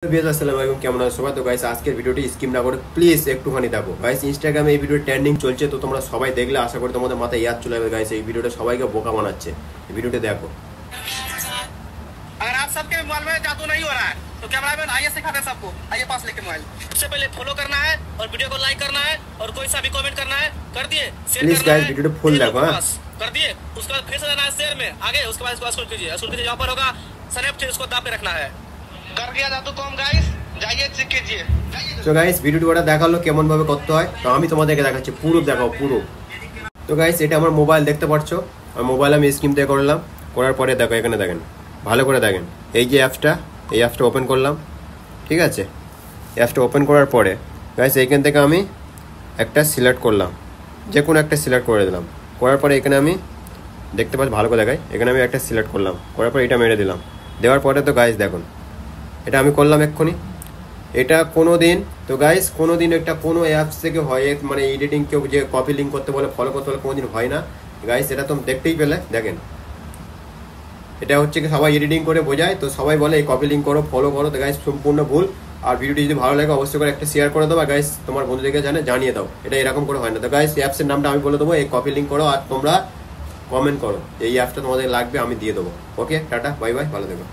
আসসালামু আলাইকুম, কেমন আছো সবাই? তো গাইস আজকের ভিডিওটি স্কিপ না করে প্লিজ একটুখানি দেখো। গাইস ইনস্টাগ্রামে এই ভিডিও ট্রেন্ডিং চলছে, তো তোমরা সবাই দেখলে আশা করি তোমাদের মাথায় ইয়াদ চলে যাবে। গাইস এই ভিডিওটা সবাইকে বোকা বানাচ্ছে, এই ভিডিওটা দেখো। अगर आप सबके मोबाइल में जादू नहीं हो रहा है तो कैमरा मैन आइए सिखाते हैं सबको। आइए पास लेके मोबाइल। सबसे पहले फॉलो करना है और वीडियो को लाइक करना है और कोई सा भी कमेंट करना है, कर दिए। शेयर प्लीज करना गाइस है, वीडियो फुल देखो। हाँ कर दिए। उसके बाद फिर से जाना है शेयर में आगे, उसके बाद इसको स्क्रॉल कीजिए। स्क्रॉल कीजिए, यहाँ पर होगा स्नैप, उसको दाब के रखना है। कर दिया जादू कॉम गाइस, जाइए चेक कीजिए। তো গাইস ভিডিওটি ওটা দেখালো কেমন ভাবে করতে হয়, তো আমি তোমাদেরকে দেখাচ্ছি পুরো দেখাও পুরো। তো গাইস এটা আমার মোবাইল দেখতে পাচ্ছ, আর মোবাইল আমি স্ক্রিন থেকে করলাম, করার পরে দেখো এখানে দেখেন, ভালো করে দেখেন এই যে অ্যাপসটা, এই অ্যাপসটা ওপেন করলাম। ঠিক আছে, অ্যাপসটা ওপেন করার পরে গাইস এইখান থেকে আমি একটা সিলেক্ট করলাম, যে কোনো একটা সিলেক্ট করে দিলাম। করার পরে এখানে আমি দেখতে পাচ্ছি, ভালো করে দেখাই, এখানে আমি একটা সিলেক্ট করলাম, করার পরে এটা মেরে দিলাম। দেওয়ার পরে তো গাইস দেখুন এটা আমি করলাম এক্ষুনি। এটা কোনো দিন, তো গাইস কোনো দিন একটা কোনো অ্যাপস থেকে হয় মানে এডিটিং কেউ যে কপি লিঙ্ক করতে বলে, ফলো করতে বলে, কোনো দিন হয় না গাইস। এটা তো দেখতেই পেলে দেখেন, এটা হচ্ছে কি সবাই এডিটিং করে বোঝায়, তো সবাই বলে এই কপি লিঙ্ক করো, ফলো করো। তো গাইস সম্পূর্ণ ভুল। আর ভিডিওটি যদি ভালো লাগে অবশ্যই করে একটা শেয়ার করে দাও, আর গাইস তোমার বন্ধুদেরকে জানিয়ে দাও এটা এরকম করে হয় না। তো গাইস অ্যাপসের নামটা আমি বলে দেবো, এই কপি লিঙ্ক করো আর তোমরা কমেন্ট করো এই অ্যাপটা তোমাদের লাগবে, আমি দিয়ে দেবো। ওকে টাটা বাই বাই, ভালো থেকো।